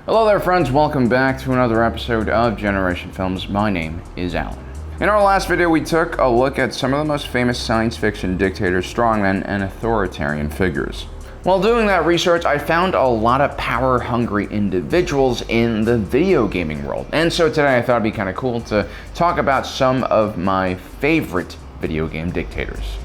Hello there friends, welcome back to another episode of Generation Films. My name is Alan. In our last video we took a look at some of the most famous science fiction dictators, strongmen, and authoritarian figures. While doing that research, I found a lot of power-hungry individuals in the video gaming world. And so today I thought it'd be kind of cool to talk about some of my favorite video game dictators.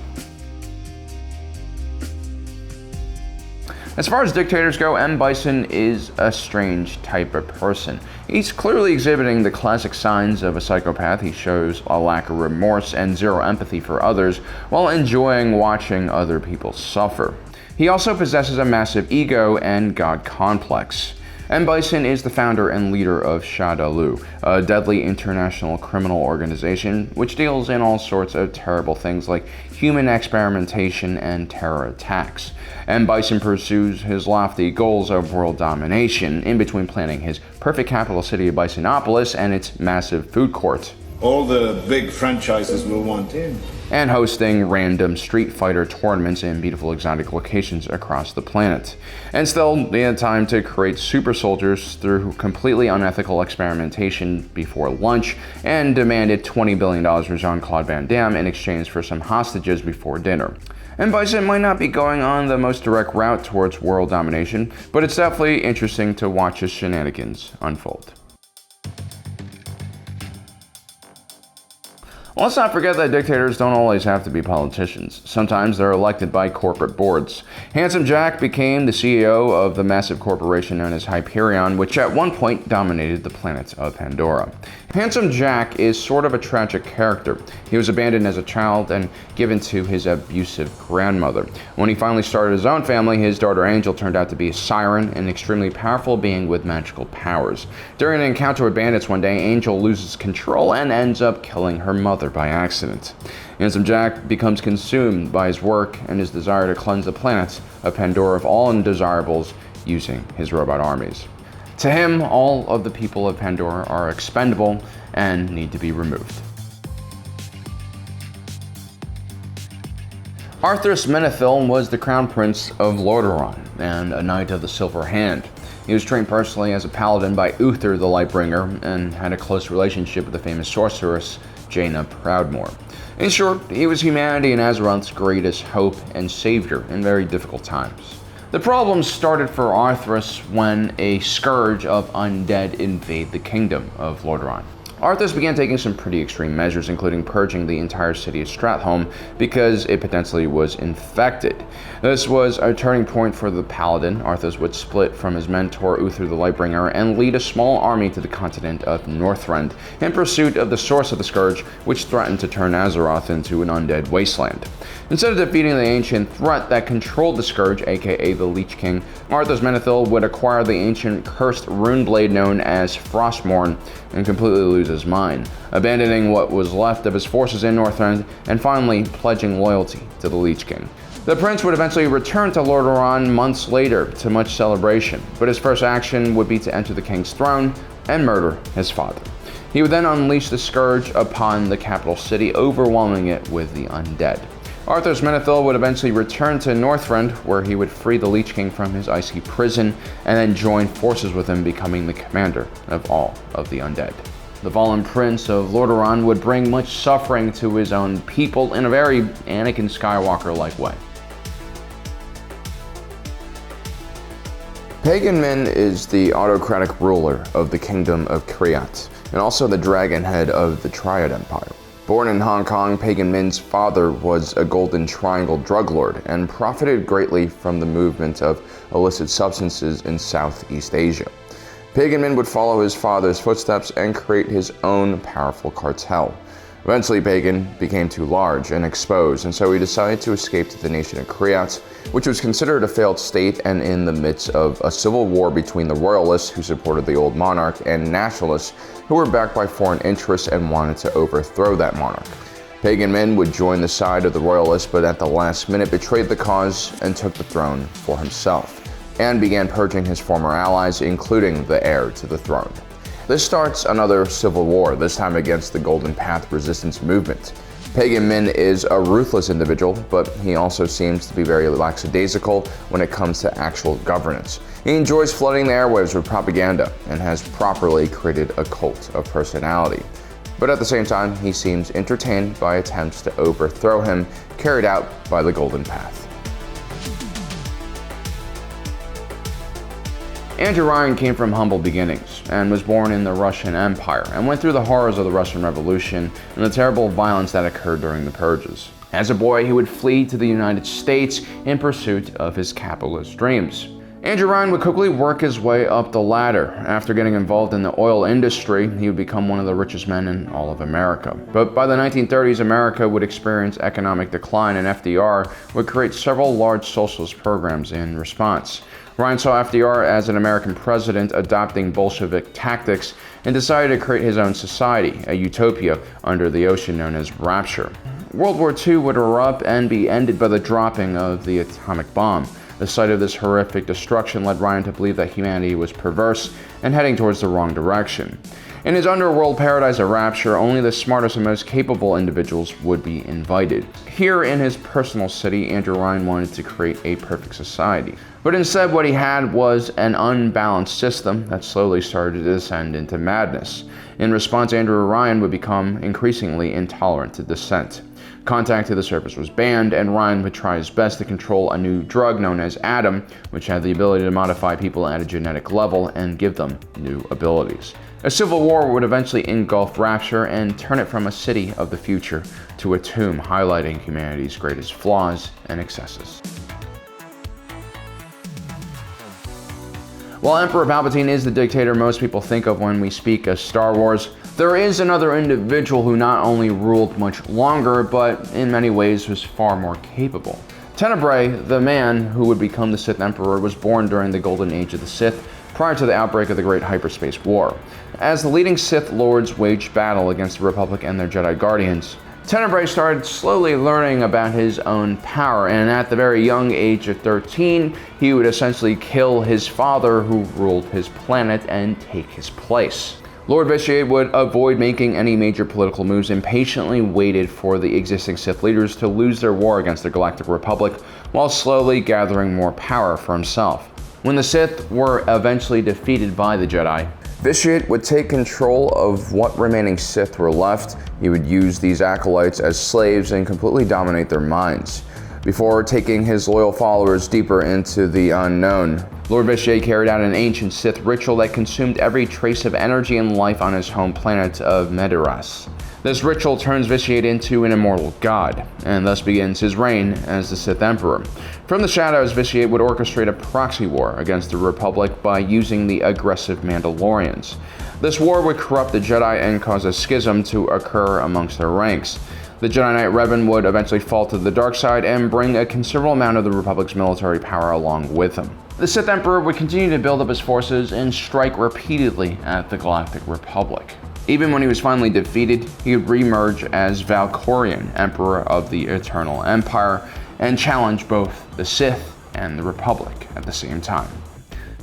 As far as dictators go, M. Bison is a strange type of person. He's clearly exhibiting the classic signs of a psychopath. He shows a lack of remorse and zero empathy for others, while enjoying watching other people suffer. He also possesses a massive ego and god complex. M. Bison is the founder and leader of Shadaloo, a deadly international criminal organization which deals in all sorts of terrible things like human experimentation and terror attacks. M. Bison pursues his lofty goals of world domination, in between planning his perfect capital city of Bisonopolis and its massive food court. All the big franchises will want in. And hosting random Street Fighter tournaments in beautiful exotic locations across the planet. And still, they had time to create super soldiers through completely unethical experimentation before lunch, and demanded $20 billion for Jean-Claude Van Damme in exchange for some hostages before dinner. And Bison might not be going on the most direct route towards world domination, but it's definitely interesting to watch his shenanigans unfold. Let's not forget that dictators don't always have to be politicians. Sometimes they're elected by corporate boards. Handsome Jack became the CEO of the massive corporation known as Hyperion, which at one point dominated the planet of Pandora. Handsome Jack is sort of a tragic character. He was abandoned as a child and given to his abusive grandmother. When he finally started his own family, his daughter Angel turned out to be a siren, an extremely powerful being with magical powers. During an encounter with bandits one day, Angel loses control and ends up killing her mother by accident. Handsome Jack becomes consumed by his work and his desire to cleanse the planet of Pandora of all undesirables using his robot armies. To him, all of the people of Pandora are expendable and need to be removed. Arthur Smithfield was the Crown Prince of Lordaeron and a Knight of the Silver Hand. He was trained personally as a paladin by Uther the Lightbringer and had a close relationship with the famous sorceress Jaina Proudmoore. In short, he was humanity and Azeroth's greatest hope and savior in very difficult times. The problems started for Arthas when a scourge of undead invade the kingdom of Lordaeron. Arthas began taking some pretty extreme measures, including purging the entire city of Stratholme because it potentially was infected. This was a turning point for the paladin. Arthas would split from his mentor Uther the Lightbringer and lead a small army to the continent of Northrend in pursuit of the source of the scourge, which threatened to turn Azeroth into an undead wasteland. Instead of defeating the ancient threat that controlled the scourge, aka the Lich King, Arthas Menethil would acquire the ancient cursed rune blade known as Frostmourne and completely lose his mind, abandoning what was left of his forces in Northrend and finally pledging loyalty to the Lich King. The prince would eventually return to Lordaeron months later to much celebration, but his first action would be to enter the king's throne and murder his father. He would then unleash the scourge upon the capital city, overwhelming it with the undead. Arthur Menethil would eventually return to Northrend, where he would free the Lich King from his icy prison and then join forces with him, becoming the commander of all of the undead. The fallen prince of Lordaeron would bring much suffering to his own people in a very Anakin Skywalker-like way. Pagan Min is the autocratic ruler of the kingdom of Kriat, and also the dragon head of the Triad Empire. Born in Hong Kong, Pagan Min's father was a Golden Triangle drug lord and profited greatly from the movement of illicit substances in Southeast Asia. Pagan Min would follow his father's footsteps and create his own powerful cartel. Eventually, Pagan became too large and exposed, and so he decided to escape to the nation of Kriat, which was considered a failed state and in the midst of a civil war between the royalists, who supported the old monarch, and nationalists, who were backed by foreign interests and wanted to overthrow that monarch. Pagan Min would join the side of the royalists, but at the last minute betrayed the cause and took the throne for himself, and began purging his former allies, including the heir to the throne. This starts another civil war, this time against the Golden Path resistance movement. Pagan Min is a ruthless individual, but he also seems to be very lackadaisical when it comes to actual governance. He enjoys flooding the airwaves with propaganda and has properly created a cult of personality. But at the same time, he seems entertained by attempts to overthrow him carried out by the Golden Path. Andrew Ryan came from humble beginnings and was born in the Russian Empire and went through the horrors of the Russian Revolution and the terrible violence that occurred during the purges. As a boy, he would flee to the United States in pursuit of his capitalist dreams. Andrew Ryan would quickly work his way up the ladder. After getting involved in the oil industry, he would become one of the richest men in all of America. But by the 1930s, America would experience economic decline, and FDR would create several large socialist programs in response. Ryan saw FDR as an American president adopting Bolshevik tactics and decided to create his own society, a utopia under the ocean known as Rapture. World War II would erupt and be ended by the dropping of the atomic bomb. The sight of this horrific destruction led Ryan to believe that humanity was perverse and heading towards the wrong direction. In his underworld paradise of Rapture, only the smartest and most capable individuals would be invited. Here in his personal city, Andrew Ryan wanted to create a perfect society. But instead, what he had was an unbalanced system that slowly started to descend into madness. In response, Andrew Ryan would become increasingly intolerant to dissent. Contact to the surface was banned, and Ryan would try his best to control a new drug known as Adam, which had the ability to modify people at a genetic level and give them new abilities. A civil war would eventually engulf Rapture and turn it from a city of the future to a tomb, highlighting humanity's greatest flaws and excesses. While Emperor Palpatine is the dictator most people think of when we speak of Star Wars, there is another individual who not only ruled much longer, but in many ways was far more capable. Tenebres, the man who would become the Sith Emperor, was born during the Golden Age of the Sith, prior to the outbreak of the Great Hyperspace War. As the leading Sith Lords waged battle against the Republic and their Jedi Guardians, Tenebres started slowly learning about his own power, and at the very young age of 13, he would essentially kill his father who ruled his planet and take his place. Lord Vitiate would avoid making any major political moves and patiently waited for the existing Sith leaders to lose their war against the Galactic Republic while slowly gathering more power for himself. When the Sith were eventually defeated by the Jedi, Vitiate would take control of what remaining Sith were left. He would use these acolytes as slaves and completely dominate their minds. Before taking his loyal followers deeper into the unknown, Lord Vitiate carried out an ancient Sith ritual that consumed every trace of energy and life on his home planet of Tenebres. This ritual turns Vitiate into an immortal god, and thus begins his reign as the Sith Emperor. From the shadows, Vitiate would orchestrate a proxy war against the Republic by using the aggressive Mandalorians. This war would corrupt the Jedi and cause a schism to occur amongst their ranks. The Jedi Knight Revan would eventually fall to the dark side and bring a considerable amount of the Republic's military power along with him. The Sith Emperor would continue to build up his forces and strike repeatedly at the Galactic Republic. Even when he was finally defeated, he would re-emerge as Valkorion, Emperor of the Eternal Empire, and challenge both the Sith and the Republic at the same time.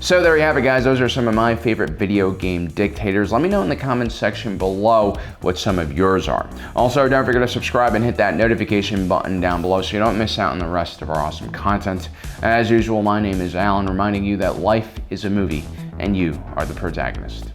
So there you have it, guys. Those are some of my favorite video game dictators. Let me know in the comments section below what some of yours are. Also, don't forget to subscribe and hit that notification button down below so you don't miss out on the rest of our awesome content. As usual, my name is Alan, reminding you that life is a movie and you are the protagonist.